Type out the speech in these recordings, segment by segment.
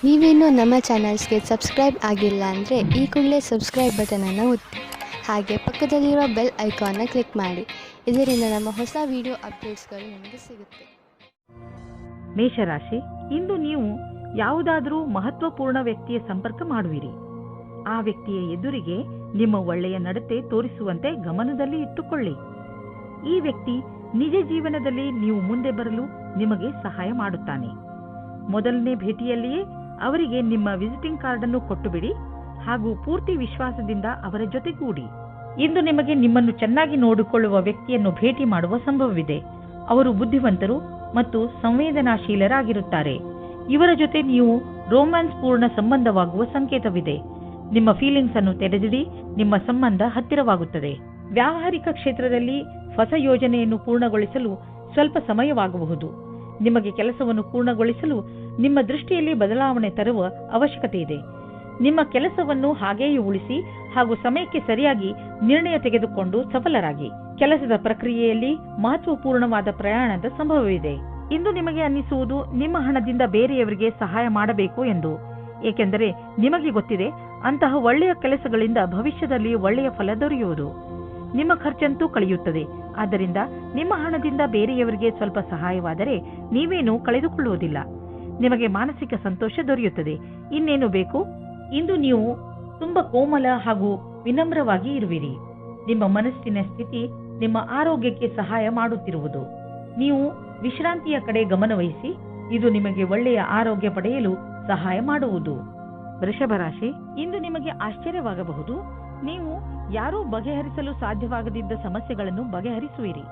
ನೀವೇನೂ ನಮ್ಮ ಚಾನಲ್ಸ್ಗೆ ಸಬ್ಸ್ಕ್ರೈಬ್ ಆಗಿಲ್ಲ ಅಂದರೆ ಈ ಕೂಡಲೇ ಸಬ್ಸ್ಕ್ರೈಬ್ ಬಟನನ್ನು ಒತ್ತಿ ಹಾಗೆ ಪಕ್ಕದಲ್ಲಿರೋ ಬೆಲ್ ಐಕಾನ್ನ ಕ್ಲಿಕ್ ಮಾಡಿ. ಇದರಿಂದ ನಮ್ಮ ಹೊಸ ವಿಡಿಯೋ ಅಪ್ಡೇಟ್ಸ್ಗಳು ನಿಮಗೆ ಸಿಗುತ್ತೆ. ಮೇಷರಾಶಿ, ಇಂದು ನೀವು ಯಾವುದಾದರೂ ಮಹತ್ವಪೂರ್ಣ ವ್ಯಕ್ತಿಯ ಸಂಪರ್ಕ ಮಾಡುವಿರಿ. ಆ ವ್ಯಕ್ತಿಯ ಎದುರಿಗೆ ನಿಮ್ಮ ಒಳ್ಳೆಯ ನಡತೆ ತೋರಿಸುವಂತೆ ಗಮನದಲ್ಲಿ ಇಟ್ಟುಕೊಳ್ಳಿ. ಈ ವ್ಯಕ್ತಿ ನಿಜ ಜೀವನದಲ್ಲಿ ನೀವು ಮುಂದೆ ಬರಲು ನಿಮಗೆ ಸಹಾಯ ಮಾಡುತ್ತಾನೆ. ಮೊದಲನೇ ಭೇಟಿಯಲ್ಲಿಯೇ ಅವರಿಗೆ ನಿಮ್ಮ ವಿಸಿಟಿಂಗ್ ಕಾರ್ಡ್ ಅನ್ನು ಕೊಟ್ಟು ಬಿಡಿ ಹಾಗೂ ಪೂರ್ತಿ ವಿಶ್ವಾಸದಿಂದ ಅವರ ಜೊತೆಗೂಡಿ. ಇಂದು ನಿಮಗೆ ನಿಮ್ಮನ್ನು ಚೆನ್ನಾಗಿ ನೋಡಿಕೊಳ್ಳುವ ವ್ಯಕ್ತಿಯನ್ನು ಭೇಟಿ ಮಾಡುವ ಸಂಭವವಿದೆ. ಅವರು ಬುದ್ಧಿವಂತರು ಮತ್ತು ಸಂವೇದನಾಶೀಲರಾಗಿರುತ್ತಾರೆ. ಇವರ ಜೊತೆ ನೀವು ರೋಮ್ಯಾನ್ಸ್ ಪೂರ್ಣ ಸಂಬಂಧವಾಗುವ ಸಂಕೇತವಿದೆ. ನಿಮ್ಮ ಫೀಲಿಂಗ್ಸ್ ಅನ್ನು ತೆರೆದಿಡಿ, ನಿಮ್ಮ ಸಂಬಂಧ ಹತ್ತಿರವಾಗುತ್ತದೆ. ವ್ಯಾವಹಾರಿಕ ಕ್ಷೇತ್ರದಲ್ಲಿ ಹೊಸ ಯೋಜನೆಯನ್ನು ಪೂರ್ಣಗೊಳಿಸಲು ಸ್ವಲ್ಪ ಸಮಯವಾಗಬಹುದು. ನಿಮಗೆ ಕೆಲಸವನ್ನು ಪೂರ್ಣಗೊಳಿಸಲು ನಿಮ್ಮ ದೃಷ್ಟಿಯಲ್ಲಿ ಬದಲಾವಣೆ ತರುವ ಅವಶ್ಯಕತೆ ಇದೆ. ನಿಮ್ಮ ಕೆಲಸವನ್ನು ಹಾಗೆಯೇ ಉಳಿಸಿ ಹಾಗೂ ಸಮಯಕ್ಕೆ ಸರಿಯಾಗಿ ನಿರ್ಣಯ ತೆಗೆದುಕೊಂಡು ಸಫಲರಾಗಿ. ಕೆಲಸದ ಪ್ರಕ್ರಿಯೆಯಲ್ಲಿ ಮಹತ್ವಪೂರ್ಣವಾದ ಪ್ರಯಾಣದ ಸಂಭವವಿದೆ. ಇಂದು ನಿಮಗೆ ಅನ್ನಿಸುವುದು ನಿಮ್ಮ ಹಣದಿಂದ ಬೇರೆಯವರಿಗೆ ಸಹಾಯ ಮಾಡಬೇಕು ಎಂದು. ಏಕೆಂದರೆ ನಿಮಗೆ ಗೊತ್ತಿದೆ, ಅಂತಹ ಒಳ್ಳೆಯ ಕೆಲಸಗಳಿಂದ ಭವಿಷ್ಯದಲ್ಲಿ ಒಳ್ಳೆಯ ಫಲ ದೊರೆಯುವುದು. ನಿಮ್ಮ ಖರ್ಚಂತೂ ಕಳೆಯುತ್ತದೆ. ಆದ್ದರಿಂದ ನಿಮ್ಮ ಹಣದಿಂದ ಬೇರೆಯವರಿಗೆ ಸ್ವಲ್ಪ ಸಹಾಯವಾದರೆ ನೀವೇನೂ ಕಳೆದುಕೊಳ್ಳುವುದಿಲ್ಲ. ನಿಮಗೆ ಮಾನಸಿಕ ಸಂತೋಷ ದೊರೆಯುತ್ತದೆ. ಇನ್ನೇನು ಬೇಕು? ಇಂದು ನೀವು ತುಂಬಾ ಕೋಮಲ ಹಾಗೂ ವಿನಮ್ರವಾಗಿ ಇರುವಿರಿ. ನಿಮ್ಮ ಮನಸ್ಸಿನ ಸ್ಥಿತಿ ನಿಮ್ಮ ಆರೋಗ್ಯಕ್ಕೆ ಸಹಾಯ ಮಾಡುತ್ತಿರುವುದು. ನೀವು ವಿಶ್ರಾಂತಿಯ ಕಡೆ ಗಮನವಹಿಸಿ. ಇದು ನಿಮಗೆ ಒಳ್ಳೆಯ ಆರೋಗ್ಯ ಪಡೆಯಲು ಸಹಾಯ ಮಾಡುವುದು. ವೃಷಭ ರಾಶಿ, ಇಂದು ನಿಮಗೆ ಆಶ್ಚರ್ಯವಾಗಬಹುದು. ನೀವು ಯಾರೂ ಬಗೆಹರಿಸಲು ಸಾಧ್ಯವಾಗದಿದ್ದ ಸಮಸ್ಯೆಗಳನ್ನು ಬಗೆಹರಿಸುವಿರಿ.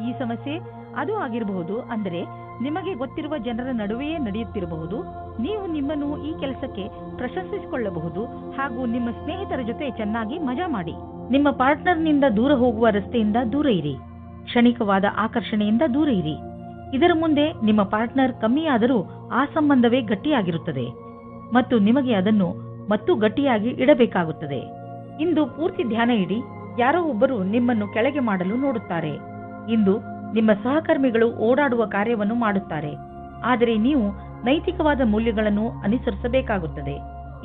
ಈ ಸಮಸ್ಯೆ ಅದು ಆಗಿರಬಹುದು, ಅಂದರೆ ನಿಮಗೆ ಗೊತ್ತಿರುವ ಜನರ ನಡುವೆಯೇ ನಡೆಯುತ್ತಿರಬಹುದು. ನೀವು ನಿಮ್ಮನ್ನು ಈ ಕೆಲಸಕ್ಕೆ ಪ್ರಶಂಸಿಸಿಕೊಳ್ಳಬಹುದು ಹಾಗೂ ನಿಮ್ಮ ಸ್ನೇಹಿತರ ಜೊತೆ ಚೆನ್ನಾಗಿ ಮಜಾ ಮಾಡಿ. ನಿಮ್ಮ ಪಾರ್ಟ್ನರ್ನಿಂದ ದೂರ ಹೋಗುವ ರಸ್ತೆಯಿಂದ ದೂರ ಇರಿ. ಕ್ಷಣಿಕವಾದ ಆಕರ್ಷಣೆಯಿಂದ ದೂರ ಇರಿ. ಇದರ ಮುಂದೆ ನಿಮ್ಮ ಪಾರ್ಟ್ನರ್ ಕಮ್ಮಿಯಾದರೂ ಆ ಸಂಬಂಧವೇ ಗಟ್ಟಿಯಾಗಿರುತ್ತದೆ ಮತ್ತು ನಿಮಗೆ ಅದನ್ನು ಮತ್ತು ಗಟ್ಟಿಯಾಗಿ ಇಡಬೇಕಾಗುತ್ತದೆ. ಇಂದು ಪೂರ್ತಿ ಧ್ಯಾನ ಇಡಿ. ಯಾರೋ ಒಬ್ಬರು ನಿಮ್ಮನ್ನು ಕೆಳಗೆ ಮಾಡಲು ನೋಡುತ್ತಾರೆ. ಇಂದು ನಿಮ್ಮ ಸಹಕರ್ಮಿಗಳು ಓಡಾಡುವ ಕಾರ್ಯವನ್ನು ಮಾಡುತ್ತಾರೆ, ಆದರೆ ನೀವು ನೈತಿಕವಾದ ಮೌಲ್ಯಗಳನ್ನು ಅನುಸರಿಸಬೇಕಾಗುತ್ತದೆ.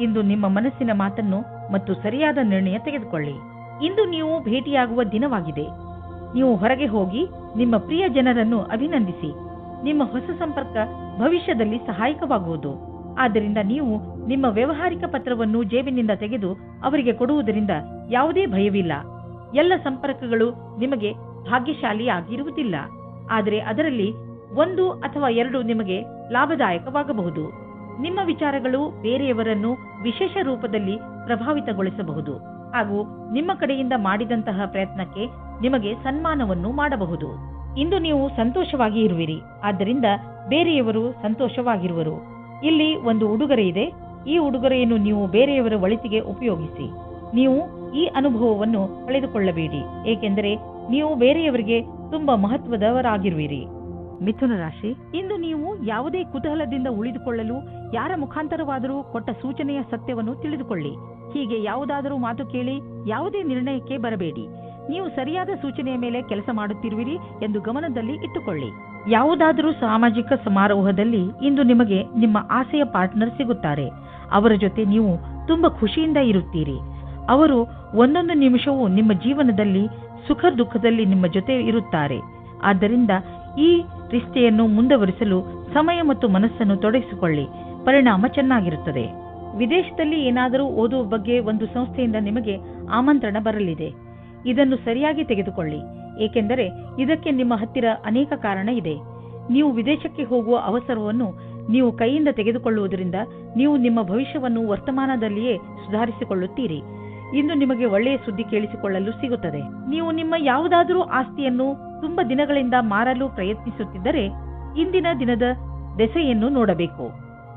ಇಂದು ನಿಮ್ಮ ಮನಸ್ಸಿನ ಮಾತನ್ನು ಮತ್ತು ಸರಿಯಾದ ನಿರ್ಣಯ ತೆಗೆದುಕೊಳ್ಳಿ. ಇಂದು ನೀವು ಭೇಟಿಯಾಗುವ ದಿನವಾಗಿದೆ. ನೀವು ಹೊರಗೆ ಹೋಗಿ ನಿಮ್ಮ ಪ್ರಿಯ ಜನರನ್ನು ಅಭಿನಂದಿಸಿ. ನಿಮ್ಮ ಹೊಸ ಸಂಪರ್ಕ ಭವಿಷ್ಯದಲ್ಲಿ ಸಹಾಯಕವಾಗುವುದು. ಆದ್ದರಿಂದ ನೀವು ನಿಮ್ಮ ವ್ಯಾವಹಾರಿಕ ಪತ್ರವನ್ನು ಜೇಬಿನಿಂದ ತೆಗೆದು ಅವರಿಗೆ ಕೊಡುವುದರಿಂದ ಯಾವುದೇ ಭಯವಿಲ್ಲ. ಎಲ್ಲ ಸಂಪರ್ಕಗಳು ನಿಮಗೆ ಭಾಗ್ಯಶಾಲಿಯಾಗಿರುವುದಿಲ್ಲ, ಆದರೆ ಅದರಲ್ಲಿ 1 ಅಥವಾ 2 ನಿಮಗೆ ಲಾಭದಾಯಕವಾಗಬಹುದು. ನಿಮ್ಮ ವಿಚಾರಗಳು ಬೇರೆಯವರನ್ನು ವಿಶೇಷ ರೂಪದಲ್ಲಿ ಪ್ರಭಾವಿತಗೊಳಿಸಬಹುದು ಹಾಗೂ ನಿಮ್ಮ ಕಡೆಯಿಂದ ಮಾಡಿದಂತಹ ಪ್ರಯತ್ನಕ್ಕೆ ನಿಮಗೆ ಸನ್ಮಾನವನ್ನು ಮಾಡಬಹುದು. ಇಂದು ನೀವು ಸಂತೋಷವಾಗಿ ಇರುವಿರಿ, ಆದ್ದರಿಂದ ಬೇರೆಯವರು ಸಂತೋಷವಾಗಿರುವರು. ಇಲ್ಲಿ ಒಂದು ಉಡುಗೊರೆ ಇದೆ. ಈ ಉಡುಗೊರೆಯನ್ನು ನೀವು ಬೇರೆಯವರ ಒಳಿತಿಗೆ ಉಪಯೋಗಿಸಿ. ನೀವು ಈ ಅನುಭವವನ್ನು ಕಳೆದುಕೊಳ್ಳಬೇಡಿ, ಏಕೆಂದರೆ ನೀವು ಬೇರೆಯವರಿಗೆ ತುಂಬಾ ಮಹತ್ವದವರಾಗಿರುವಿರಿ. ಮಿಥುನ ರಾಶಿ, ಇಂದು ನೀವು ಯಾವುದೇ ಕುತೂಹಲದಿಂದ ಉಳಿದುಕೊಳ್ಳಲು ಯಾರ ಮುಖಾಂತರವಾದರೂ ಕೊಟ್ಟ ಸೂಚನೆಯ ಸತ್ಯವನ್ನು ತಿಳಿದುಕೊಳ್ಳಿ. ಹೀಗೆ ಯಾವುದಾದರೂ ಮಾತು ಕೇಳಿ ಯಾವುದೇ ನಿರ್ಣಯಕ್ಕೆ ಬರಬೇಡಿ. ನೀವು ಸರಿಯಾದ ಸೂಚನೆಯ ಮೇಲೆ ಕೆಲಸ ಮಾಡುತ್ತಿರುವಿರಿ ಎಂದು ಗಮನದಲ್ಲಿ ಇಟ್ಟುಕೊಳ್ಳಿ. ಯಾವುದಾದರೂ ಸಾಮಾಜಿಕ ಸಮಾರೋಹದಲ್ಲಿ ಇಂದು ನಿಮಗೆ ನಿಮ್ಮ ಆಸೆಯ ಪಾರ್ಟ್ನರ್ ಸಿಗುತ್ತಾರೆ. ಅವರ ಜೊತೆ ನೀವು ತುಂಬಾ ಖುಷಿಯಿಂದ ಇರುತ್ತೀರಿ. ಅವರು ಒಂದೊಂದು ನಿಮಿಷವೂ ನಿಮ್ಮ ಜೀವನದಲ್ಲಿ ಸುಖ ದುಃಖದಲ್ಲಿ ನಿಮ್ಮ ಜೊತೆ ಇರುತ್ತಾರೆ. ಆದ್ದರಿಂದ ಈ ರಿಶ್ತೆಯನ್ನು ಮುಂದುವರಿಸಲು ಸಮಯ ಮತ್ತು ಮನಸ್ಸನ್ನು ತೊಡಗಿಸಿಕೊಳ್ಳಿ. ಪರಿಣಾಮ ಚೆನ್ನಾಗಿರುತ್ತದೆ. ವಿದೇಶದಲ್ಲಿ ಏನಾದರೂ ಓದುವ ಬಗ್ಗೆ ಒಂದು ಸಂಸ್ಥೆಯಿಂದ ನಿಮಗೆ ಆಮಂತ್ರಣ ಬರಲಿದೆ. ಇದನ್ನು ಸರಿಯಾಗಿ ತೆಗೆದುಕೊಳ್ಳಿ, ಏಕೆಂದರೆ ಇದಕ್ಕೆ ನಿಮ್ಮ ಹತ್ತಿರ ಅನೇಕ ಕಾರಣ ಇದೆ. ನೀವು ವಿದೇಶಕ್ಕೆ ಹೋಗುವ ಅವಸರವನ್ನು ನೀವು ಕೈಯಿಂದ ತೆಗೆದುಕೊಳ್ಳುವುದರಿಂದ ನೀವು ನಿಮ್ಮ ಭವಿಷ್ಯವನ್ನು ವರ್ತಮಾನದಲ್ಲಿಯೇ ಸುಧಾರಿಸಿಕೊಳ್ಳುತ್ತೀರಿ. ಇಂದು ನಿಮಗೆ ಒಳ್ಳೆಯ ಸುದ್ದಿ ಕೇಳಿಸಿಕೊಳ್ಳಲು ಸಿಗುತ್ತದೆ. ನೀವು ನಿಮ್ಮ ಯಾವುದಾದರೂ ಆಸ್ತಿಯನ್ನು ತುಂಬಾ ದಿನಗಳಿಂದ ಮಾರಲು ಪ್ರಯತ್ನಿಸುತ್ತಿದ್ದರೆ ಇಂದಿನ ದಿನದ ದೆಸೆಯನ್ನು ನೋಡಬೇಕು.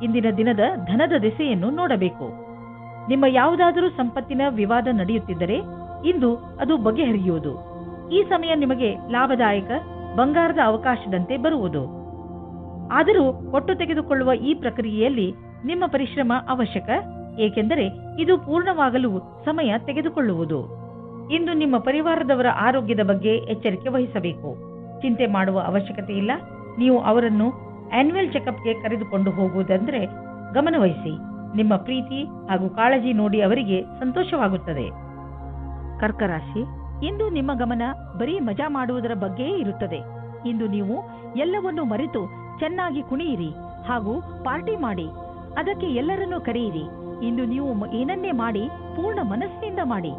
ಇಂದಿನ ದಿನದ ಧನದ ದೆಸೆಯನ್ನು ನೋಡಬೇಕು. ನಿಮ್ಮ ಯಾವುದಾದರೂ ಸಂಪತ್ತಿನ ವಿವಾದ ನಡೆಯುತ್ತಿದ್ದರೆ ಇಂದು ಅದು ಬಗೆಹರಿಯುವುದು. ಈ ಸಮಯ ನಿಮಗೆ ಲಾಭದಾಯಕ ಬಂಗಾರದ ಅವಕಾಶದಂತೆ ಬರುವುದು. ಆದರೂ ಕೊಟ್ಟು ತೆಗೆದುಕೊಳ್ಳುವ ಈ ಪ್ರಕ್ರಿಯೆಯಲ್ಲಿ ನಿಮ್ಮ ಪರಿಶ್ರಮ ಅವಶ್ಯಕ, ಏಕೆಂದರೆ ಇದು ಪೂರ್ಣವಾಗಲು ಸಮಯ ತೆಗೆದುಕೊಳ್ಳುವುದು. ಇಂದು ನಿಮ್ಮ ಪರಿವಾರದವರ ಆರೋಗ್ಯದ ಬಗ್ಗೆ ಎಚ್ಚರಿಕೆ ವಹಿಸಬೇಕು. ಚಿಂತೆ ಮಾಡುವ ಅವಶ್ಯಕತೆ ಇಲ್ಲ. ನೀವು ಅವರನ್ನು ಆನ್ಯುವಲ್ ಚೆಕಪ್ಗೆ ಕರೆದುಕೊಂಡು ಹೋಗುವುದಂದ್ರೆ ಗಮನವಹಿಸಿ. ನಿಮ್ಮ ಪ್ರೀತಿ ಹಾಗೂ ಕಾಳಜಿ ನೋಡಿ ಅವರಿಗೆ ಸಂತೋಷವಾಗುತ್ತದೆ. ಕರ್ಕ ರಾಶಿ, ಇಂದು ನಿಮ್ಮ ಗಮನ ಬರೀ ಮಜಾ ಮಾಡುವುದರ ಬಗ್ಗೆಯೇ ಇರುತ್ತದೆ. ಇಂದು ನೀವು ಎಲ್ಲವನ್ನೂ ಮರೆತು ಚೆನ್ನಾಗಿ ಕುಣಿಯಿರಿ ಹಾಗೂ ಪಾರ್ಟಿ ಮಾಡಿ. ಅದಕ್ಕೆ ಎಲ್ಲರನ್ನೂ ಕರೆಯಿರಿ. ಇಂದು ನೀವು ಏನನ್ನೇ ಮಾಡಿ ಪೂರ್ಣ ಮನಸ್ಸಿನಿಂದ ಮಾಡಿ.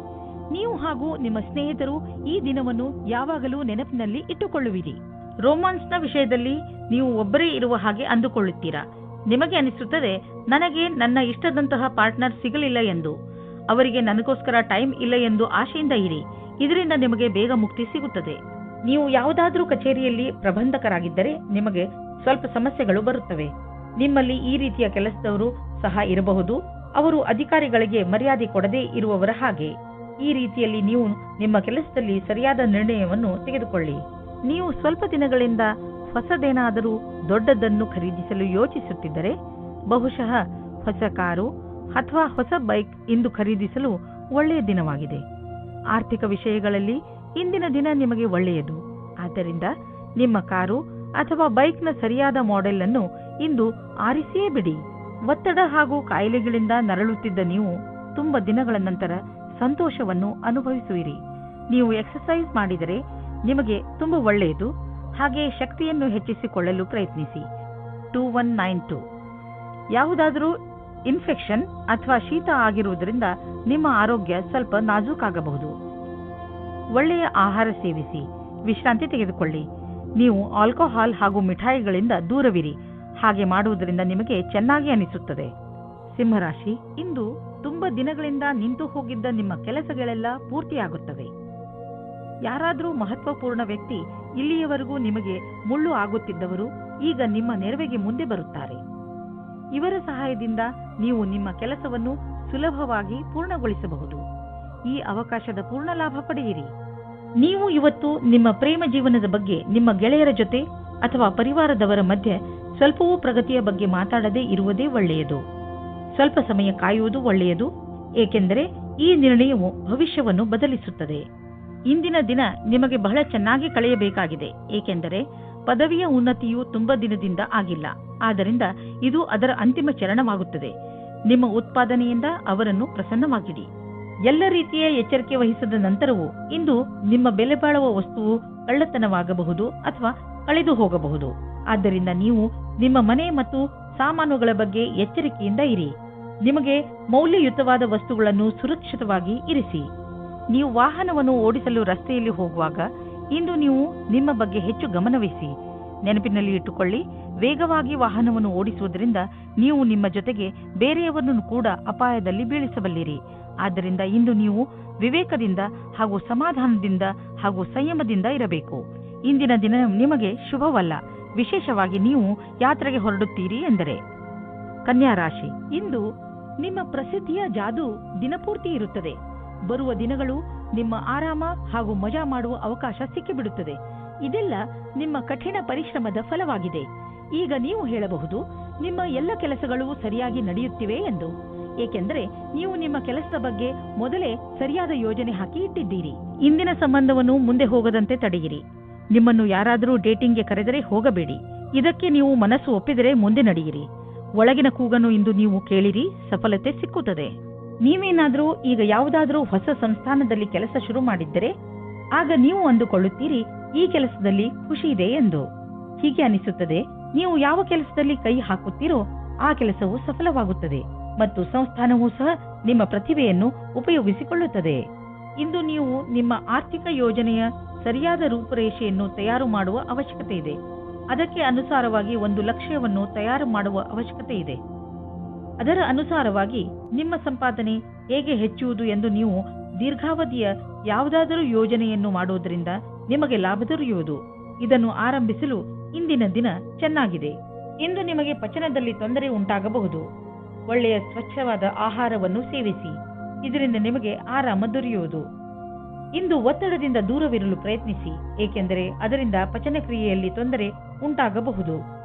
ನೀವು ಹಾಗೂ ನಿಮ್ಮ ಸ್ನೇಹಿತರು ಈ ದಿನವನ್ನು ಯಾವಾಗಲೂ ನೆನಪಿನಲ್ಲಿ ಇಟ್ಟುಕೊಳ್ಳುವಿರಿ. ರೋಮಾನ್ಸ್ನ ವಿಷಯದಲ್ಲಿ ನೀವು ಒಬ್ಬರೇ ಇರುವ ಹಾಗೆ ಅಂದುಕೊಳ್ಳುತ್ತೀರಾ. ನಿಮಗೆ ಅನಿಸುತ್ತದೆ, ನನಗೆ ನನ್ನ ಇಷ್ಟದಂತಹ ಪಾರ್ಟ್ನರ್ ಸಿಗಲಿಲ್ಲ ಎಂದು, ಅವರಿಗೆ ನನಗೋಸ್ಕರ ಟೈಮ್ ಇಲ್ಲ ಎಂದು ಆಶೆಯಿಂದ ಇರಿ. ಇದರಿಂದ ನಿಮಗೆ ಬೇಗ ಮುಕ್ತಿ ಸಿಗುತ್ತದೆ. ನೀವು ಯಾವುದಾದ್ರೂ ಕಚೇರಿಯಲ್ಲಿ ಪ್ರಬಂಧಕರಾಗಿದ್ದರೆ ನಿಮಗೆ ಸ್ವಲ್ಪ ಸಮಸ್ಯೆಗಳು ಬರುತ್ತವೆ. ನಿಮ್ಮಲ್ಲಿ ಈ ರೀತಿಯ ಕೆಲಸದವರು ಸಹ ಇರಬಹುದು. ಅವರು ಅಧಿಕಾರಿಗಳಿಗೆ ಮರ್ಯಾದೆ ಕೊಡದೇ ಇರುವವರ ಹಾಗೆ. ಈ ರೀತಿಯಲ್ಲಿ ನೀವು ನಿಮ್ಮ ಕೆಲಸದಲ್ಲಿ ಸರಿಯಾದ ನಿರ್ಣಯವನ್ನು ತೆಗೆದುಕೊಳ್ಳಿ. ನೀವು ಸ್ವಲ್ಪ ದಿನಗಳಿಂದ ಹೊಸದೇನಾದರೂ ದೊಡ್ಡದನ್ನು ಖರೀದಿಸಲು ಯೋಚಿಸುತ್ತಿದ್ದರೆ, ಬಹುಶಃ ಹೊಸ ಕಾರು ಅಥವಾ ಹೊಸ ಬೈಕ್ ಇಂದು ಖರೀದಿಸಲು ಒಳ್ಳೆಯ ದಿನವಾಗಿದೆ. ಆರ್ಥಿಕ ವಿಷಯಗಳಲ್ಲಿ ಇಂದಿನ ದಿನ ನಿಮಗೆ ಒಳ್ಳೆಯದು. ಆದ್ದರಿಂದ ನಿಮ್ಮ ಕಾರು ಅಥವಾ ಬೈಕ್ನ ಸರಿಯಾದ ಮಾಡೆಲ್ ಅನ್ನು ಇಂದು ಆರಿಸಿಯೇ ಬಿಡಿ. ಒತ್ತಡ ಹಾಗೂ ಕಾಯಿಲೆಗಳಿಂದ ನರಳುತ್ತಿದ್ದ ನೀವು ತುಂಬ ದಿನಗಳ ನಂತರ ಸಂತೋಷವನ್ನು ಅನುಭವಿಸುವಿರಿ. ನೀವು ಎಕ್ಸರ್ಸೈಸ್ ಮಾಡಿದರೆ ನಿಮಗೆ ತುಂಬ ಒಳ್ಳೆಯದು. ಹಾಗೆ ಶಕ್ತಿಯನ್ನು ಹೆಚ್ಚಿಸಿಕೊಳ್ಳಲು ಪ್ರಯತ್ನಿಸಿ. 2192 ಯಾವುದಾದರೂ ಇನ್ಫೆಕ್ಷನ್ ಅಥವಾ ಶೀತ ಆಗಿರುವುದರಿಂದ ನಿಮ್ಮ ಆರೋಗ್ಯ ಸ್ವಲ್ಪ ನಾಜೂಕಾಗಬಹುದು. ಒಳ್ಳೆಯ ಆಹಾರ ಸೇವಿಸಿ, ವಿಶ್ರಾಂತಿ ತೆಗೆದುಕೊಳ್ಳಿ. ನೀವು ಆಲ್ಕೋಹಾಲ್ ಹಾಗೂ ಮಿಠಾಯಿಗಳಿಂದ ದೂರವಿರಿ. ಹಾಗೆ ಮಾಡುವುದರಿಂದ ನಿಮಗೆ ಚೆನ್ನಾಗಿ ಅನಿಸುತ್ತದೆ. ಸಿಂಹರಾಶಿ, ಇಂದು ತುಂಬ ದಿನಗಳಿಂದ ನಿಂತು ಹೋಗಿದ್ದ ನಿಮ್ಮ ಕೆಲಸಗಳೆಲ್ಲ ಪೂರ್ತಿಯಾಗುತ್ತವೆ. ಯಾರಾದರೂ ಮಹತ್ವಪೂರ್ಣ ವ್ಯಕ್ತಿ, ಇಲ್ಲಿಯವರೆಗೂ ನಿಮಗೆ ಮುಳ್ಳು ಆಗುತ್ತಿದ್ದವರು ಈಗ ನಿಮ್ಮ ನೆರವಿಗೆ ಮುಂದೆ ಬರುತ್ತಾರೆ. ಇವರ ಸಹಾಯದಿಂದ ನೀವು ನಿಮ್ಮ ಕೆಲಸವನ್ನು ಸುಲಭವಾಗಿ ಪೂರ್ಣಗೊಳಿಸಬಹುದು. ಈ ಅವಕಾಶದ ಪೂರ್ಣ ಲಾಭ ಪಡೆಯಿರಿ. ನೀವು ಇವತ್ತು ನಿಮ್ಮ ಪ್ರೇಮ ಜೀವನದ ಬಗ್ಗೆ ನಿಮ್ಮ ಗೆಳೆಯರ ಜೊತೆ ಅಥವಾ ಪರಿವಾರದವರ ಮಧ್ಯೆ ಸ್ವಲ್ಪವೂ ಪ್ರಗತಿಯ ಬಗ್ಗೆ ಮಾತಾಡದೇ ಇರುವುದೇ ಒಳ್ಳೆಯದು. ಸ್ವಲ್ಪ ಸಮಯ ಕಾಯುವುದು ಒಳ್ಳೆಯದು, ಏಕೆಂದರೆ ಈ ನಿರ್ಣಯವು ಭವಿಷ್ಯವನ್ನು ಬದಲಿಸುತ್ತದೆ. ಇಂದಿನ ದಿನ ನಿಮಗೆ ಬಹಳ ಚೆನ್ನಾಗಿ ಕಳೆಯಬೇಕಾಗಿದೆ, ಏಕೆಂದರೆ ಪದವಿಯ ಉನ್ನತಿಯು ತುಂಬ ದಿನದಿಂದ ಆಗಿಲ್ಲ. ಆದ್ದರಿಂದ ಇದು ಅದರ ಅಂತಿಮ ಚರಣವಾಗುತ್ತದೆ. ನಿಮ್ಮ ಉತ್ಪಾದನೆಯಿಂದ ಅವರನ್ನು ಪ್ರಸನ್ನವಾಗಿಡಿ. ಎಲ್ಲ ರೀತಿಯ ಎಚ್ಚರಿಕೆ ವಹಿಸಿದ ನಂತರವೂ ಇಂದು ನಿಮ್ಮ ಬೆಲೆ ಬಾಳುವ ವಸ್ತುವು ಕಳ್ಳತನವಾಗಬಹುದು ಅಥವಾ ಕಳೆದು ಹೋಗಬಹುದು. ಆದ್ದರಿಂದ ನೀವು ನಿಮ್ಮ ಮನೆ ಮತ್ತು ಸಾಮಾನುಗಳ ಬಗ್ಗೆ ಎಚ್ಚರಿಕೆಯಿಂದ ಇರಿ. ನಿಮಗೆ ಮೌಲ್ಯಯುತವಾದ ವಸ್ತುಗಳನ್ನು ಸುರಕ್ಷಿತವಾಗಿ ಇರಿಸಿ. ನೀವು ವಾಹನವನ್ನು ಓಡಿಸಲು ರಸ್ತೆಯಲ್ಲಿ ಹೋಗುವಾಗ ಇಂದು ನೀವು ನಿಮ್ಮ ಬಗ್ಗೆ ಹೆಚ್ಚು ಗಮನವಹಿಸಿ. ನೆನಪಿನಲ್ಲಿ ಇಟ್ಟುಕೊಳ್ಳಿ, ವೇಗವಾಗಿ ವಾಹನವನ್ನು ಓಡಿಸುವುದರಿಂದ ನೀವು ನಿಮ್ಮ ಜೊತೆಗೆ ಬೇರೆಯವರನ್ನು ಕೂಡ ಅಪಾಯದಲ್ಲಿ ಬೀಳಿಸಬಲ್ಲಿರಿ. ಆದ್ದರಿಂದ ಇಂದು ನೀವು ವಿವೇಕದಿಂದ ಹಾಗೂ ಸಮಾಧಾನದಿಂದ ಹಾಗೂ ಸಂಯಮದಿಂದ ಇರಬೇಕು. ಇಂದಿನ ದಿನ ನಿಮಗೆ ಶುಭವಲ್ಲ, ವಿಶೇಷವಾಗಿ ನೀವು ಯಾತ್ರೆಗೆ ಹೊರಡುತ್ತೀರಿ ಎಂದರೆ. ಕನ್ಯಾ ರಾಶಿ, ಇಂದು ನಿಮ್ಮ ಪ್ರಸಿದ್ಧಿಯ ಜಾದು ದಿನಪೂರ್ತಿ ಇರುತ್ತದೆ. ಬರುವ ದಿನಗಳು ನಿಮ್ಮ ಆರಾಮ ಹಾಗೂ ಮಜಾ ಮಾಡುವ ಅವಕಾಶ ಸಿಕ್ಕಿಬಿಡುತ್ತದೆ. ಇದೆಲ್ಲ ನಿಮ್ಮ ಕಠಿಣ ಪರಿಶ್ರಮದ ಫಲವಾಗಿದೆ. ಈಗ ನೀವು ಹೇಳಬಹುದು, ನಿಮ್ಮ ಎಲ್ಲ ಕೆಲಸಗಳು ಸರಿಯಾಗಿ ನಡೆಯುತ್ತಿವೆ ಎಂದು. ಏಕೆಂದರೆ ನೀವು ನಿಮ್ಮ ಕೆಲಸದ ಬಗ್ಗೆ ಮೊದಲೇ ಸರಿಯಾದ ಯೋಜನೆ ಹಾಕಿ ಇಟ್ಟಿದ್ದೀರಿ. ಇಂದಿನ ಸಂಬಂಧವನ್ನು ಮುಂದೆ ಹೋಗದಂತೆ ತಡೆಯಿರಿ. ನಿಮ್ಮನ್ನು ಯಾರಾದರೂ ಡೇಟಿಂಗ್ಗೆ ಕರೆದರೆ ಹೋಗಬೇಡಿ. ಇದಕ್ಕೆ ನೀವು ಮನಸ್ಸು ಒಪ್ಪಿದರೆ ಮುಂದೆ ನಡೆಯಿರಿ. ಒಳಗಿನ ಕೂಗನ್ನು ಇಂದು ನೀವು ಕೇಳಿರಿ, ಸಫಲತೆ ಸಿಕ್ಕುತ್ತದೆ. ನೀವೇನಾದರೂ ಈಗ ಯಾವುದಾದರೂ ಹೊಸ ಸಂಸ್ಥಾನದಲ್ಲಿ ಕೆಲಸ ಶುರು ಮಾಡಿದ್ದರೆ ಆಗ ನೀವು ಅಂದುಕೊಳ್ಳುತ್ತೀರಿ, ಈ ಕೆಲಸದಲ್ಲಿ ಖುಷಿ ಇದೆ ಎಂದು. ಹೀಗೆ ಅನಿಸುತ್ತದೆ, ನೀವು ಯಾವ ಕೆಲಸದಲ್ಲಿ ಕೈ ಹಾಕುತ್ತೀರೋ ಆ ಕೆಲಸವು ಸಫಲವಾಗುತ್ತದೆ ಮತ್ತು ಸಂಸ್ಥಾನವೂ ಸಹ ನಿಮ್ಮ ಪ್ರತಿಭೆಯನ್ನು ಉಪಯೋಗಿಸಿಕೊಳ್ಳುತ್ತದೆ. ಇಂದು ನೀವು ನಿಮ್ಮ ಆರ್ಥಿಕ ಯೋಜನೆಯ ಸರಿಯಾದ ರೂಪುರೇಷೆಯನ್ನು ತಯಾರು ಮಾಡುವ ಅವಶ್ಯಕತೆ ಇದೆ. ಅದಕ್ಕೆ ಅನುಸಾರವಾಗಿ ಒಂದು ಲಕ್ಷ್ಯವನ್ನು ತಯಾರು ಮಾಡುವ ಅವಶ್ಯಕತೆ ಇದೆ. ಅದರ ಅನುಸಾರವಾಗಿ ನಿಮ್ಮ ಸಂಪಾದನೆ ಹೇಗೆ ಹೆಚ್ಚುವುದು ಎಂದು ನೀವು ದೀರ್ಘಾವಧಿಯ ಯಾವುದಾದರೂ ಯೋಜನೆಯನ್ನು ಮಾಡುವುದರಿಂದ ನಿಮಗೆ ಲಾಭ ದೊರೆಯುವುದು. ಇದನ್ನು ಆರಂಭಿಸಲು ಇಂದಿನ ದಿನ ಚೆನ್ನಾಗಿದೆ. ಇಂದು ನಿಮಗೆ ಪಚನದಲ್ಲಿ ತೊಂದರೆ ಉಂಟಾಗಬಹುದು. ಒಳ್ಳೆಯ ಸ್ವಚ್ಛವಾದ ಆಹಾರವನ್ನು ಸೇವಿಸಿ, ಇದರಿಂದ ನಿಮಗೆ ಆರಾಮ ದೊರೆಯುವುದು. ಇಂದು ಒತ್ತಡದಿಂದ ದೂರವಿರಲು ಪ್ರಯತ್ನಿಸಿ, ಏಕೆಂದರೆ ಅದರಿಂದ ಪಚನ ಕ್ರಿಯೆಯಲ್ಲಿ ತೊಂದರೆ ಉಂಟಾಗಬಹುದು.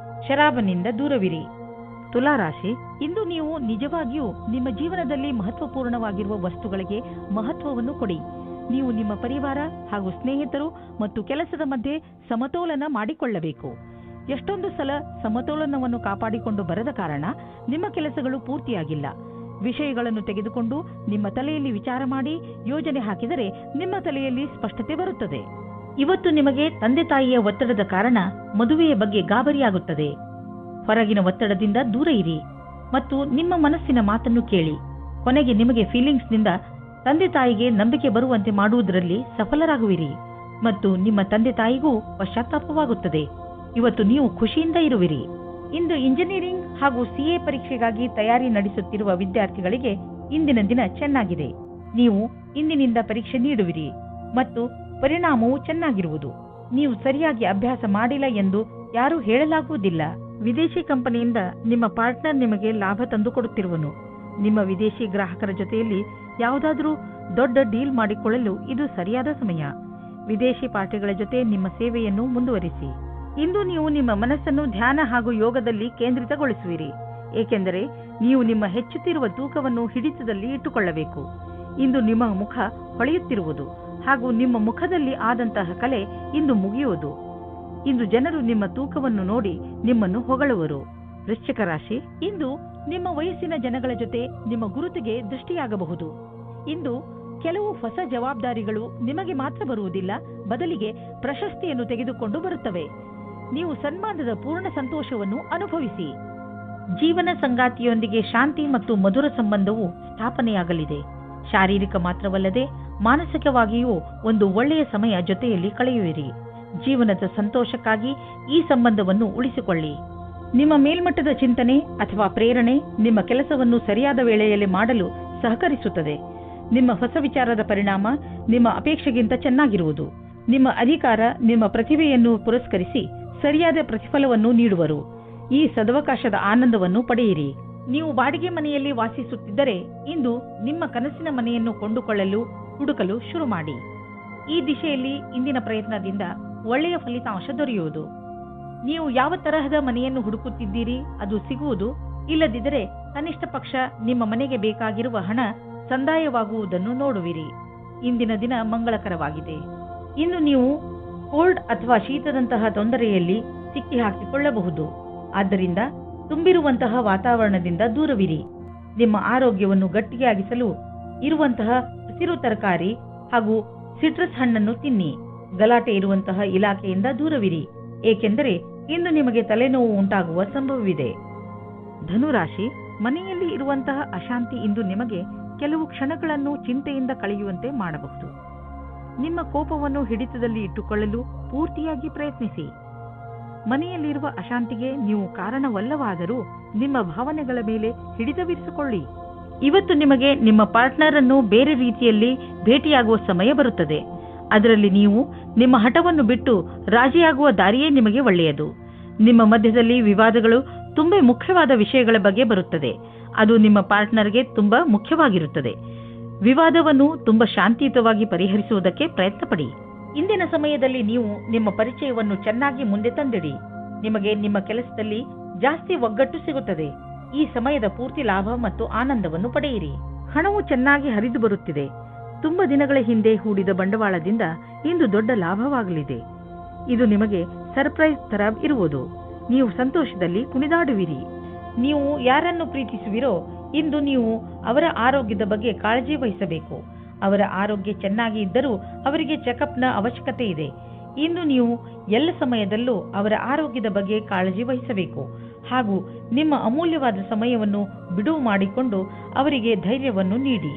ಶರಾಬನಿಂದ ದೂರವಿರಿ. ತುಲಾರಾಶಿ, ಇಂದು ನೀವು ನಿಜವಾಗಿಯೂ ನಿಮ್ಮ ಜೀವನದಲ್ಲಿ ಮಹತ್ವಪೂರ್ಣವಾಗಿರುವ ವಸ್ತುಗಳಿಗೆ ಮಹತ್ವವನ್ನು ಕೊಡಿ. ನೀವು ನಿಮ್ಮ ಪರಿವಾರ ಹಾಗೂ ಸ್ನೇಹಿತರು ಮತ್ತು ಕೆಲಸದ ಮಧ್ಯೆ ಸಮತೋಲನ ಮಾಡಿಕೊಳ್ಳಬೇಕು. ಎಷ್ಟೊಂದು ಸಲ ಸಮತೋಲನವನ್ನು ಕಾಪಾಡಿಕೊಂಡು ಬರದ ಕಾರಣ ನಿಮ್ಮ ಕೆಲಸಗಳು ಪೂರ್ತಿಯಾಗಿಲ್ಲ. ವಿಷಯಗಳನ್ನು ತೆಗೆದುಕೊಂಡು ನಿಮ್ಮ ತಲೆಯಲ್ಲಿ ವಿಚಾರ ಮಾಡಿ ಯೋಜನೆ ಹಾಕಿದರೆ ನಿಮ್ಮ ತಲೆಯಲ್ಲಿ ಸ್ಪಷ್ಟತೆ ಬರುತ್ತದೆ. ಇವತ್ತು ನಿಮಗೆ ತಂದೆ ತಾಯಿಯ ಒತ್ತಡದ ಕಾರಣ ಮದುವೆಯ ಬಗ್ಗೆ ಗಾಬರಿಯಾಗುತ್ತದೆ. ಹೊರಗಿನ ಒತ್ತಡದಿಂದ ದೂರ ಇರಿ ಮತ್ತು ನಿಮ್ಮ ಮನಸ್ಸಿನ ಮಾತನ್ನು ಕೇಳಿ. ಕೊನೆಗೆ ನಿಮಗೆ ಫೀಲಿಂಗ್ಸ್ನಿಂದ ತಂದೆ ತಾಯಿಗೆ ನಂಬಿಕೆ ಬರುವಂತೆ ಮಾಡುವುದರಲ್ಲಿ ಸಫಲರಾಗುವಿರಿ ಮತ್ತು ನಿಮ್ಮ ತಂದೆ ತಾಯಿಗೂ ಪಶ್ಚಾತ್ತಾಪವಾಗುತ್ತದೆ. ಇವತ್ತು ನೀವು ಖುಷಿಯಿಂದ ಇರುವಿರಿ. ಇಂದು ಇಂಜಿನಿಯರಿಂಗ್ ಹಾಗೂ ಸಿಎ ಪರೀಕ್ಷೆಗಾಗಿ ತಯಾರಿ ನಡೆಸುತ್ತಿರುವ ವಿದ್ಯಾರ್ಥಿಗಳಿಗೆ ಇಂದಿನ ದಿನ ಚೆನ್ನಾಗಿದೆ. ನೀವು ಇಂದಿನಿಂದ ಪರೀಕ್ಷೆ ನೀಡುವಿರಿ ಮತ್ತು ಪರಿಣಾಮವು ಚೆನ್ನಾಗಿರುವುದು. ನೀವು ಸರಿಯಾಗಿ ಅಭ್ಯಾಸ ಮಾಡಿಲ್ಲ ಎಂದು ಯಾರೂ ಹೇಳಲಾಗುವುದಿಲ್ಲ. ವಿದೇಶಿ ಕಂಪನಿಯಿಂದ ನಿಮ್ಮ ಪಾರ್ಟ್ನರ್ ನಿಮಗೆ ಲಾಭ ತಂದುಕೊಡುತ್ತಿರುವನು. ನಿಮ್ಮ ವಿದೇಶಿ ಗ್ರಾಹಕರ ಜೊತೆಯಲ್ಲಿ ಯಾವುದಾದರೂ ದೊಡ್ಡ ಡೀಲ್ ಮಾಡಿಕೊಳ್ಳಲು ಇದು ಸರಿಯಾದ ಸಮಯ. ವಿದೇಶಿ ಪಾರ್ಟಿಗಳ ಜೊತೆ ನಿಮ್ಮ ಸೇವೆಯನ್ನು ಮುಂದುವರಿಸಿ. ಇಂದು ನೀವು ನಿಮ್ಮ ಮನಸ್ಸನ್ನು ಧ್ಯಾನ ಹಾಗೂ ಯೋಗದಲ್ಲಿ ಕೇಂದ್ರಿತಗೊಳಿಸುವಿರಿ, ಏಕೆಂದರೆ ನೀವು ನಿಮ್ಮ ಹೆಚ್ಚುತ್ತಿರುವ ತೂಕವನ್ನು ಹಿಡಿತದಲ್ಲಿ ಇಟ್ಟುಕೊಳ್ಳಬೇಕು. ಇಂದು ನಿಮ್ಮ ಮುಖ ಹೊಳೆಯುತ್ತಿರುವುದು ಹಾಗೂ ನಿಮ್ಮ ಮುಖದಲ್ಲಿ ಆದಂತಹ ಕಲೆ ಇಂದು ಮುಗಿಯುವುದು. ಇಂದು ಜನರು ನಿಮ್ಮ ತೂಕವನ್ನು ನೋಡಿ ನಿಮ್ಮನ್ನು ಹೊಗಳುವರು. ವೃಶ್ಚಿಕ ರಾಶಿ, ಇಂದು ನಿಮ್ಮ ವಯಸ್ಸಿನ ಜನಗಳ ಜೊತೆ ನಿಮ್ಮ ಗುರುತಿಗೆ ದೃಷ್ಟಿಯಾಗಬಹುದು. ಇಂದು ಕೆಲವು ಹೊಸ ಜವಾಬ್ದಾರಿಗಳು ನಿಮಗೆ ಮಾತ್ರ ಬರುವುದಿಲ್ಲ, ಬದಲಿಗೆ ಪ್ರಶಸ್ತಿಯನ್ನು ತೆಗೆದುಕೊಂಡು ಬರುತ್ತವೆ. ನೀವು ಸನ್ಮಾನದ ಪೂರ್ಣ ಸಂತೋಷವನ್ನು ಅನುಭವಿಸಿ. ಜೀವನ ಸಂಗಾತಿಯೊಂದಿಗೆ ಶಾಂತಿ ಮತ್ತು ಮಧುರ ಸಂಬಂಧವು ಸ್ಥಾಪನೆಯಾಗಲಿದೆ. ಶಾರೀರಿಕ ಮಾತ್ರವಲ್ಲದೆ ಮಾನಸಿಕವಾಗಿಯೂ ಒಂದು ಒಳ್ಳೆಯ ಸಮಯ ಜೊತೆಯಲ್ಲಿ ಕಳೆಯುವಿರಿ. ಜೀವನದ ಸಂತೋಷಕ್ಕಾಗಿ ಈ ಸಂಬಂಧವನ್ನು ಉಳಿಸಿಕೊಳ್ಳಿ. ನಿಮ್ಮ ಮೇಲ್ಮಟ್ಟದ ಚಿಂತನೆ ಅಥವಾ ಪ್ರೇರಣೆ ನಿಮ್ಮ ಕೆಲಸವನ್ನು ಸರಿಯಾದ ವೇಳೆಯಲ್ಲಿ ಮಾಡಲು ಸಹಕರಿಸುತ್ತದೆ. ನಿಮ್ಮ ಹೊಸ ವಿಚಾರದ ಪರಿಣಾಮ ನಿಮ್ಮ ಅಪೇಕ್ಷೆಗಿಂತ ಚೆನ್ನಾಗಿರುವುದು. ನಿಮ್ಮ ಅಧಿಕಾರ ನಿಮ್ಮ ಪ್ರತಿಭೆಯನ್ನು ಪುರಸ್ಕರಿಸಿ ಸರಿಯಾದ ಪ್ರತಿಫಲವನ್ನು ನೀಡುವರು. ಈ ಸದವಕಾಶದ ಆನಂದವನ್ನು ಪಡೆಯಿರಿ. ನೀವು ಬಾಡಿಗೆ ಮನೆಯಲ್ಲಿ ವಾಸಿಸುತ್ತಿದ್ದರೆ ಇಂದು ನಿಮ್ಮ ಕನಸಿನ ಮನೆಯನ್ನು ಕೊಂಡುಕೊಳ್ಳಲು ಹುಡುಕಲು ಶುರು ಮಾಡಿ. ಈ ದಿಶೆಯಲ್ಲಿ ಇಂದಿನ ಪ್ರಯತ್ನದಿಂದ ಒಳ್ಳೆಯ ಫಲಿತಾಂಶ ದೊರೆಯುವುದು. ನೀವು ಯಾವ ತರಹದ ಮನೆಯನ್ನು ಹುಡುಕುತ್ತಿದ್ದೀರಿ ಅದು ಸಿಗುವುದು. ಇಲ್ಲದಿದ್ದರೆ ಕನಿಷ್ಠ ಪಕ್ಷ ನಿಮ್ಮ ಮನೆಗೆ ಬೇಕಾಗಿರುವ ಹಣ ಸಂದಾಯವಾಗುವುದನ್ನು ನೋಡುವಿರಿ. ಇಂದಿನ ದಿನ ಮಂಗಳಕರವಾಗಿದೆ. ಇನ್ನು ನೀವು ಕೋಲ್ಡ್ ಅಥವಾ ಶೀತದಂತಹ ತೊಂದರೆಯಲ್ಲಿ ಸಿಕ್ಕಿ ಹಾಕಿಕೊಳ್ಳಬಹುದು. ಆದ್ದರಿಂದ ತುಂಬಿರುವಂತಹ ವಾತಾವರಣದಿಂದ ದೂರವಿರಿ. ನಿಮ್ಮ ಆರೋಗ್ಯವನ್ನು ಗಟ್ಟಿಯಾಗಿಸಲು ಇರುವಂತಹ ಹಸಿರು ತರಕಾರಿ ಹಾಗೂ ಸಿಟ್ರಸ್ ಹಣ್ಣನ್ನು ತಿನ್ನಿ. ಗಲಾಟೆ ಇರುವಂತಹ ಇಲಾಖೆಯಿಂದ ದೂರವಿರಿ, ಏಕೆಂದರೆ ಇಂದು ನಿಮಗೆ ತಲೆನೋವು ಉಂಟಾಗುವ ಸಂಭವವಿದೆ. ಧನುರಾಶಿ, ಮನೆಯಲ್ಲಿ ಇರುವಂತಹ ಅಶಾಂತಿ ಇಂದು ನಿಮಗೆ ಕೆಲವು ಕ್ಷಣಗಳನ್ನು ಚಿಂತೆಯಿಂದ ಕಳೆಯುವಂತೆ ಮಾಡಬಹುದು. ನಿಮ್ಮ ಕೋಪವನ್ನು ಹಿಡಿತದಲ್ಲಿ ಇಟ್ಟುಕೊಳ್ಳಲು ಪೂರ್ತಿಯಾಗಿ ಪ್ರಯತ್ನಿಸಿ. ಮನೆಯಲ್ಲಿರುವ ಅಶಾಂತಿಗೆ ನೀವು ಕಾರಣವಲ್ಲವಾದರೂ ನಿಮ್ಮ ಭಾವನೆಗಳ ಮೇಲೆ ಹಿಡಿತವಿರಿಸಿಕೊಳ್ಳಿ. ಇವತ್ತು ನಿಮಗೆ ನಿಮ್ಮ ಪಾರ್ಟ್ನರ್ ಅನ್ನು ಬೇರೆ ರೀತಿಯಲ್ಲಿ ಭೇಟಿಯಾಗುವ ಸಮಯ ಬರುತ್ತದೆ. ಅದರಲ್ಲಿ ನೀವು ನಿಮ್ಮ ಹಠವನ್ನು ಬಿಟ್ಟು ರಾಜಿಯಾಗುವ ದಾರಿಯೇ ನಿಮಗೆ ಒಳ್ಳೆಯದು. ನಿಮ್ಮ ಮಧ್ಯದಲ್ಲಿ ವಿವಾದಗಳು ತುಂಬಾ ಮುಖ್ಯವಾದ ವಿಷಯಗಳ ಬಗ್ಗೆ ಬರುತ್ತದೆ. ಅದು ನಿಮ್ಮ ಪಾರ್ಟ್ನರ್ಗೆ ತುಂಬಾ ಮುಖ್ಯವಾಗಿರುತ್ತದೆ. ವಿವಾದವನ್ನು ತುಂಬಾ ಶಾಂತಿಯುತವಾಗಿ ಪರಿಹರಿಸುವುದಕ್ಕೆ ಪ್ರಯತ್ನ ಪಡಿ. ಇಂದಿನ ಸಮಯದಲ್ಲಿ ನೀವು ನಿಮ್ಮ ಪರಿಚಯವನ್ನು ಚೆನ್ನಾಗಿ ಮುಂದೆ ತಂದಿಡಿ. ನಿಮಗೆ ನಿಮ್ಮ ಕೆಲಸದಲ್ಲಿ ಜಾಸ್ತಿ ಒಗ್ಗಟ್ಟು ಸಿಗುತ್ತದೆ. ಈ ಸಮಯದ ಪೂರ್ತಿ ಲಾಭ ಮತ್ತು ಆನಂದವನ್ನು ಪಡೆಯಿರಿ. ಹಣವು ಚೆನ್ನಾಗಿ ಹರಿದು ಬರುತ್ತಿದೆ. ತುಂಬಾ ದಿನಗಳ ಹಿಂದೆ ಹೂಡಿದ ಬಂಡವಾಳದಿಂದ ಇಂದು ದೊಡ್ಡ ಲಾಭವಾಗಲಿದೆ. ಇದು ನಿಮಗೆ ಸರ್ಪ್ರೈಸ್ ತರ ಇರುವುದು. ನೀವು ಸಂತೋಷದಲ್ಲಿ ಕುಣಿದಾಡುವಿರಿ. ನೀವು ಯಾರನ್ನು ಪ್ರೀತಿಸುವಿರೋ ಇಂದು ನೀವು ಅವರ ಆರೋಗ್ಯದ ಬಗ್ಗೆ ಕಾಳಜಿ ವಹಿಸಬೇಕು. ಅವರ ಆರೋಗ್ಯ ಚೆನ್ನಾಗಿ ಇದ್ದರೂ ಅವರಿಗೆ ಚೆಕಪ್ನ ಅವಶ್ಯಕತೆ ಇದೆ. ಇಂದು ನೀವು ಎಲ್ಲ ಸಮಯದಲ್ಲೂ ಅವರ ಆರೋಗ್ಯದ ಬಗ್ಗೆ ಕಾಳಜಿ ವಹಿಸಬೇಕು ಹಾಗೂ ನಿಮ್ಮ ಅಮೂಲ್ಯವಾದ ಸಮಯವನ್ನು ಬಿಡುವು ಮಾಡಿಕೊಂಡು ಅವರಿಗೆ ಧೈರ್ಯವನ್ನು ನೀಡಿ.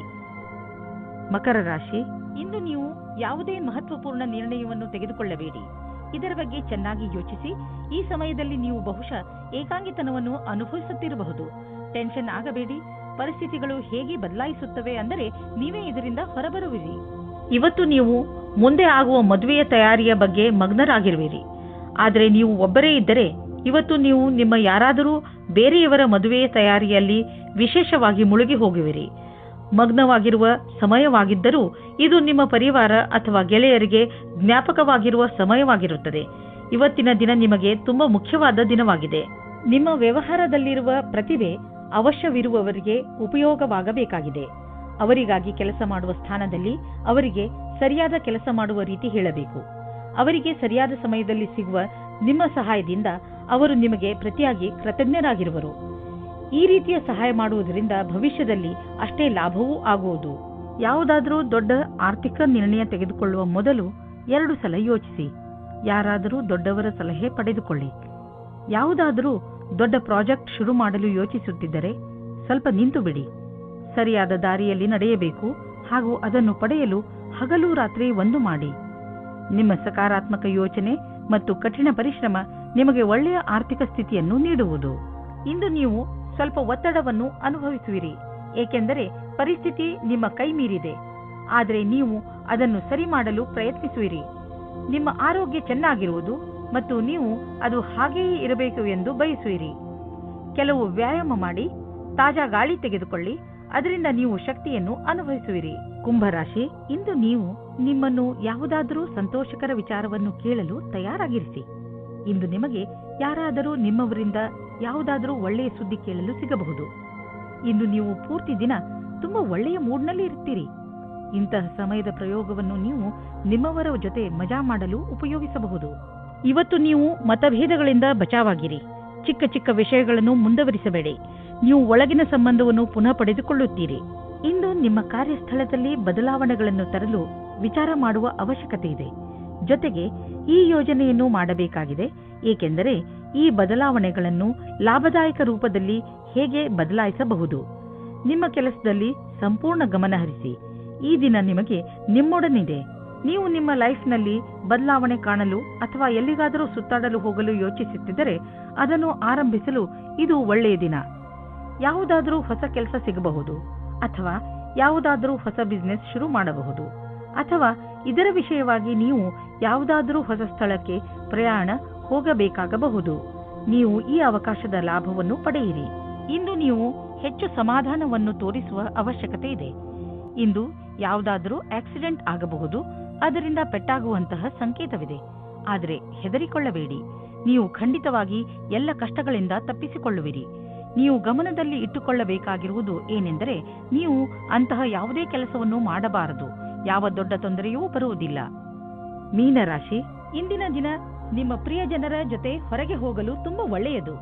ಮಕರ ರಾಶಿ, ಇಂದು ನೀವು ಯಾವುದೇ ಮಹತ್ವಪೂರ್ಣ ನಿರ್ಣಯವನ್ನು ತೆಗೆದುಕೊಳ್ಳಬೇಡಿ. ಇದರ ಬಗ್ಗೆ ಚೆನ್ನಾಗಿ ಯೋಚಿಸಿ. ಈ ಸಮಯದಲ್ಲಿ ನೀವು ಬಹುಶಃ ಏಕಾಂಗಿತನವನ್ನು ಅನುಭವಿಸುತ್ತಿರಬಹುದು. ಟೆನ್ಷನ್ ಆಗಬೇಡಿ. ಪರಿಸ್ಥಿತಿಗಳು ಹೇಗೆ ಬದಲಾಯಿಸುತ್ತವೆ ಅಂದರೆ ನೀವೇ ಇದರಿಂದ ಹೊರಬರುವಿರಿ. ಇವತ್ತು ನೀವು ಮುಂದೆ ಆಗುವ ಮದುವೆಯ ತಯಾರಿಯ ಬಗ್ಗೆ ಮಗ್ನರಾಗಿರುವಿರಿ. ಆದರೆ ನೀವು ಒಬ್ಬರೇ ಇದ್ದರೆ ಇವತ್ತು ನೀವು ನಿಮ್ಮ ಯಾರಾದರೂ ಬೇರೆಯವರ ಮದುವೆಯ ತಯಾರಿಯಲ್ಲಿ ವಿಶೇಷವಾಗಿ ಮುಳುಗಿ ಹೋಗುವಿರಿ. ಮಗ್ನವಾಗಿರುವ ಸಮಯವಾಗಿದ್ದರೂ ಇದು ನಿಮ್ಮ ಪರಿವಾರ ಅಥವಾ ಗೆಳೆಯರಿಗೆ ಜ್ಞಾಪಕವಾಗಿರುವ ಸಮಯವಾಗಿರುತ್ತದೆ. ಇವತ್ತಿನ ದಿನ ನಿಮಗೆ ತುಂಬಾ ಮುಖ್ಯವಾದ ದಿನವಾಗಿದೆ. ನಿಮ್ಮ ವ್ಯವಹಾರದಲ್ಲಿರುವ ಪ್ರತಿಭೆ ಅವಶ್ಯವಿರುವವರಿಗೆ ಉಪಯೋಗವಾಗಬೇಕಾಗಿದೆ. ಅವರಿಗಾಗಿ ಕೆಲಸ ಮಾಡುವ ಸ್ಥಾನದಲ್ಲಿ ಅವರಿಗೆ ಸರಿಯಾದ ಕೆಲಸ ಮಾಡುವ ರೀತಿ ಹೇಳಬೇಕು. ಅವರಿಗೆ ಸರಿಯಾದ ಸಮಯದಲ್ಲಿ ಸಿಗುವ ನಿಮ್ಮ ಸಹಾಯದಿಂದ ಅವರು ನಿಮಗೆ ಪ್ರತಿಯಾಗಿ ಕೃತಜ್ಞರಾಗಿರುವರು. ಈ ರೀತಿಯ ಸಹಾಯ ಮಾಡುವುದರಿಂದ ಭವಿಷ್ಯದಲ್ಲಿ ಅಷ್ಟೇ ಲಾಭವೂ ಆಗುವುದು. ಯಾವುದಾದರೂ ದೊಡ್ಡ ಆರ್ಥಿಕ ನಿರ್ಣಯ ತೆಗೆದುಕೊಳ್ಳುವ ಮೊದಲು 2 ಸಲ ಯೋಚಿಸಿ. ಯಾರಾದರೂ ದೊಡ್ಡವರ ಸಲಹೆ ಪಡೆದುಕೊಳ್ಳಿ. ಯಾವುದಾದರೂ ದೊಡ್ಡ ಪ್ರಾಜೆಕ್ಟ್ ಶುರು ಮಾಡಲು ಯೋಚಿಸುತ್ತಿದ್ದರೆ ಸ್ವಲ್ಪ ನಿಂತು ಬಿಡಿ. ಸರಿಯಾದ ದಾರಿಯಲ್ಲಿ ನಡೆಯಬೇಕು ಹಾಗೂ ಅದನ್ನು ಪಡೆಯಲು ಹಗಲು ರಾತ್ರಿ ಒಂದು ಮಾಡಿ. ನಿಮ್ಮ ಸಕಾರಾತ್ಮಕ ಯೋಚನೆ ಮತ್ತು ಕಠಿಣ ಪರಿಶ್ರಮ ನಿಮಗೆ ಒಳ್ಳೆಯ ಆರ್ಥಿಕ ಸ್ಥಿತಿಯನ್ನು ನೀಡುವುದು. ಇಂದು ನೀವು ಸ್ವಲ್ಪ ಒತ್ತಡವನ್ನು ಅನುಭವಿಸುವಿರಿ, ಏಕೆಂದರೆ ಪರಿಸ್ಥಿತಿ ನಿಮ್ಮ ಕೈ ಮೀರಿದೆ. ಆದರೆ ನೀವು ಅದನ್ನು ಸರಿ ಮಾಡಲು ಪ್ರಯತ್ನಿಸುವಿರಿ. ನಿಮ್ಮ ಆರೋಗ್ಯ ಚೆನ್ನಾಗಿರುವುದು ಮತ್ತು ನೀವು ಅದು ಹಾಗೆಯೇ ಇರಬೇಕು ಎಂದು ಬಯಸುವಿರಿ. ಕೆಲವು ವ್ಯಾಯಾಮ ಮಾಡಿ, ತಾಜಾ ಗಾಳಿ ತೆಗೆದುಕೊಳ್ಳಿ, ಅದರಿಂದ ನೀವು ಶಕ್ತಿಯನ್ನು ಅನುಭವಿಸುವಿರಿ. ಕುಂಭರಾಶಿ, ಇಂದು ನೀವು ನಿಮ್ಮನ್ನು ಯಾವುದಾದರೂ ಸಂತೋಷಕರ ವಿಚಾರವನ್ನು ಕೇಳಲು ತಯಾರಾಗಿರಿಸಿ. ಇಂದು ನಿಮಗೆ ಯಾರಾದರೂ ನಿಮ್ಮವರಿಂದ ಯಾವುದಾದರೂ ಒಳ್ಳೆಯ ಸುದ್ದಿ ಕೇಳಲು ಸಿಗಬಹುದು. ಇಂದು ನೀವು ಪೂರ್ತಿ ದಿನ ತುಂಬಾ ಒಳ್ಳೆಯ ಮೂಡ್ನಲ್ಲಿ ಇರುತ್ತೀರಿ. ಇಂತಹ ಸಮಯದ ಪ್ರಯೋಗವನ್ನು ನೀವು ನಿಮ್ಮವರ ಜೊತೆ ಮಜಾ ಮಾಡಲು ಉಪಯೋಗಿಸಬಹುದು. ಇವತ್ತು ನೀವು ಮತಭೇದಗಳಿಂದ ಬಚಾವಾಗಿರಿ. ಚಿಕ್ಕ ಚಿಕ್ಕ ವಿಷಯಗಳನ್ನು ಮುಂದುವರಿಸಬೇಡಿ. ನೀವು ಒಳಗಿನ ಸಂಬಂಧವನ್ನು ಪುನಃ ಪಡೆದುಕೊಳ್ಳುತ್ತೀರಿ. ಇಂದು ನಿಮ್ಮ ಕಾರ್ಯಸ್ಥಳದಲ್ಲಿ ಬದಲಾವಣೆಗಳನ್ನು ತರಲು ವಿಚಾರ ಮಾಡುವ ಅವಶ್ಯಕತೆ ಇದೆ. ಜೊತೆಗೆ ಈ ಯೋಜನೆಯನ್ನು ಮಾಡಬೇಕಾಗಿದೆ, ಏಕೆಂದರೆ ಈ ಬದಲಾವಣೆಗಳನ್ನು ಲಾಭದಾಯಕ ರೂಪದಲ್ಲಿ ಹೇಗೆ ಬದಲಾಯಿಸಬಹುದು. ನಿಮ್ಮ ಕೆಲಸದಲ್ಲಿ ಸಂಪೂರ್ಣ ಗಮನ ಹರಿಸಿ. ಈ ದಿನ ನಿಮಗೆ ನಿಮ್ಮೊಡನಿದೆ. ನೀವು ನಿಮ್ಮ ಲೈಫ್ನಲ್ಲಿ ಬದಲಾವಣೆ ಕಾಣಲು ಅಥವಾ ಎಲ್ಲಿಗಾದರೂ ಸುತ್ತಾಡಲು ಹೋಗಲು ಯೋಚಿಸುತ್ತಿದ್ದರೆ ಅದನ್ನು ಆರಂಭಿಸಲು ಇದು ಒಳ್ಳೆಯ ದಿನ. ಯಾವುದಾದರೂ ಹೊಸ ಕೆಲಸ ಸಿಗಬಹುದು, ಅಥವಾ ಯಾವುದಾದರೂ ಹೊಸ ಬಿಸಿನೆಸ್ ಶುರು ಮಾಡಬಹುದು, ಅಥವಾ ಇದರ ವಿಷಯವಾಗಿ ನೀವು ಯಾವುದಾದರೂ ಹೊಸ ಸ್ಥಳಕ್ಕೆ ಪ್ರಯಾಣ ಹೋಗಬೇಕಾಗಬಹುದು. ನೀವು ಈ ಅವಕಾಶದ ಲಾಭವನ್ನು ಪಡೆಯಿರಿ. ಇಂದು ನೀವು ಹೆಚ್ಚು ಸಮಾಧಾನವನ್ನು ತೋರಿಸುವ ಅವಶ್ಯಕತೆ ಇದೆ. ಇಂದು ಯಾವುದಾದರೂ ಆಕ್ಸಿಡೆಂಟ್ ಆಗಬಹುದು, ಅದರಿಂದ ಪೆಟ್ಟಾಗುವಂತಹ ಸಂಕೇತವಿದೆ. ಆದರೆ ಹೆದರಿಕೊಳ್ಳಬೇಡಿ, ನೀವು ಖಂಡಿತವಾಗಿ ಎಲ್ಲ ಕಷ್ಟಗಳಿಂದ ತಪ್ಪಿಸಿಕೊಳ್ಳುವಿರಿ. ನೀವು ಗಮನದಲ್ಲಿ ಇಟ್ಟುಕೊಳ್ಳಬೇಕಾಗಿರುವುದು ಏನೆಂದರೆ, ನೀವು ಅಂತಹ ಯಾವುದೇ ಕೆಲಸವನ್ನು ಮಾಡಬಾರದು. ಯಾವ ದೊಡ್ಡ ತೊಂದರೆಯೂ ಬರುವುದಿಲ್ಲ. ಮೀನರಾಶಿ, ಇಂದಿನ ದಿನ ನಿಮ್ಮ ಪ್ರಿಯ ಜನರ ಜೊತೆ ಹೊರಗೆ ಹೋಗಲು ತುಂಬಾ ಒಳ್ಳೆಯದು.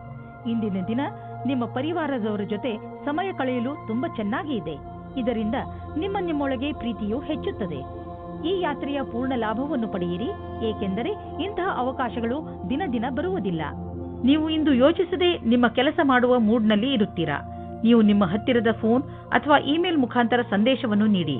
ಇಂದಿನ ದಿನ ನಿಮ್ಮ ಪರಿವಾರದವರ ಜೊತೆ ಸಮಯ ಕಳೆಯಲು ತುಂಬಾ ಚೆನ್ನಾಗಿ ಇದೆ. ಇದರಿಂದ ನಿಮ್ಮೊಳಗೆ ಪ್ರೀತಿಯು ಹೆಚ್ಚುತ್ತದೆ. ಈ ಯಾತ್ರೆಯ ಪೂರ್ಣ ಲಾಭವನ್ನು ಪಡೆಯಿರಿ, ಏಕೆಂದರೆ ಇಂತಹ ಅವಕಾಶಗಳು ದಿನ ದಿನ ಬರುವುದಿಲ್ಲ. ನೀವು ಇಂದು ಯೋಚಿಸದೆ ನಿಮ್ಮ ಕೆಲಸ ಮಾಡುವ ಮೂಡ್ನಲ್ಲಿ ಇರುತ್ತೀರಾ. ನೀವು ನಿಮ್ಮ ಹತ್ತಿರದ ಫೋನ್ ಅಥವಾ ಇಮೇಲ್ ಮುಖಾಂತರ ಸಂದೇಶವನ್ನು ನೀಡಿ.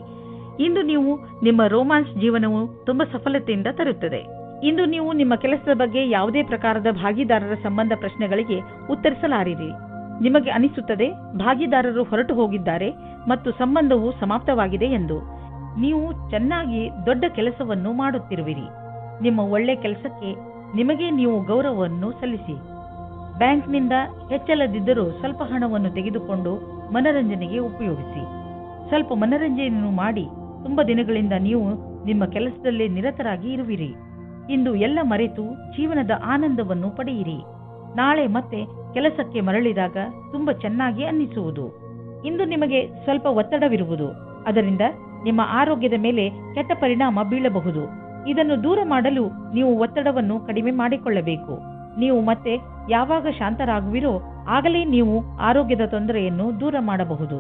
ಇಂದು ನೀವು ನಿಮ್ಮ ರೋಮಾನ್ಸ್ ಜೀವನವು ತುಂಬಾ ಸಫಲತೆಯಿಂದ ತರುತ್ತದೆ. ಇಂದು ನೀವು ನಿಮ್ಮ ಕೆಲಸದ ಬಗ್ಗೆ ಯಾವುದೇ ಪ್ರಕಾರದ ಭಾಗಿದಾರರ ಸಂಬಂಧ ಪ್ರಶ್ನೆಗಳಿಗೆ ಉತ್ತರಿಸಲಾರಿರಿ. ನಿಮಗೆ ಅನಿಸುತ್ತದೆ ಭಾಗಿದಾರರು ಹೊರಟು ಹೋಗಿದ್ದಾರೆ ಮತ್ತು ಸಂಬಂಧವು ಸಮಾಪ್ತವಾಗಿದೆ ಎಂದು. ನೀವು ಚೆನ್ನಾಗಿ ದೊಡ್ಡ ಕೆಲಸವನ್ನು ಮಾಡುತ್ತಿರುವಿರಿ. ನಿಮ್ಮ ಒಳ್ಳೆ ಕೆಲಸಕ್ಕೆ ನಿಮಗೆ ನೀವು ಗೌರವವನ್ನು ಸಲ್ಲಿಸಿ. ಬ್ಯಾಂಕ್ನಿಂದ ಹೆಚ್ಚಲ್ಲದಿದ್ದರೂ ಸ್ವಲ್ಪ ಹಣವನ್ನು ತೆಗೆದುಕೊಂಡು ಮನರಂಜನೆಗೆ ಉಪಯೋಗಿಸಿ. ಸ್ವಲ್ಪ ಮನರಂಜನೆಯನ್ನು ಮಾಡಿ. ತುಂಬಾ ದಿನಗಳಿಂದ ನೀವು ನಿಮ್ಮ ಕೆಲಸದಲ್ಲೇ ನಿರತರಾಗಿ ಇರುವಿರಿ. ಇಂದು ಎಲ್ಲ ಮರೆತು ಜೀವನದ ಆನಂದವನ್ನು ಪಡೆಯಿರಿ. ನಾಳೆ ಮತ್ತೆ ಕೆಲಸಕ್ಕೆ ಮರಳಿದಾಗ ತುಂಬಾ ಚೆನ್ನಾಗಿ ಅನ್ನಿಸುವುದು. ಇಂದು ನಿಮಗೆ ಸ್ವಲ್ಪ ಒತ್ತಡವಿರುವುದು, ಅದರಿಂದ ನಿಮ್ಮ ಆರೋಗ್ಯದ ಮೇಲೆ ಕೆಟ್ಟ ಪರಿಣಾಮ ಬೀಳಬಹುದು. ಇದನ್ನು ದೂರ ಮಾಡಲು ನೀವು ಒತ್ತಡವನ್ನು ಕಡಿಮೆ ಮಾಡಿಕೊಳ್ಳಬೇಕು. ನೀವು ಮತ್ತೆ ಯಾವಾಗ ಶಾಂತರಾಗುವಿರೋ ಆಗಲೇ ನೀವು ಆರೋಗ್ಯದ ತೊಂದರೆಯನ್ನು ದೂರ ಮಾಡಬಹುದು.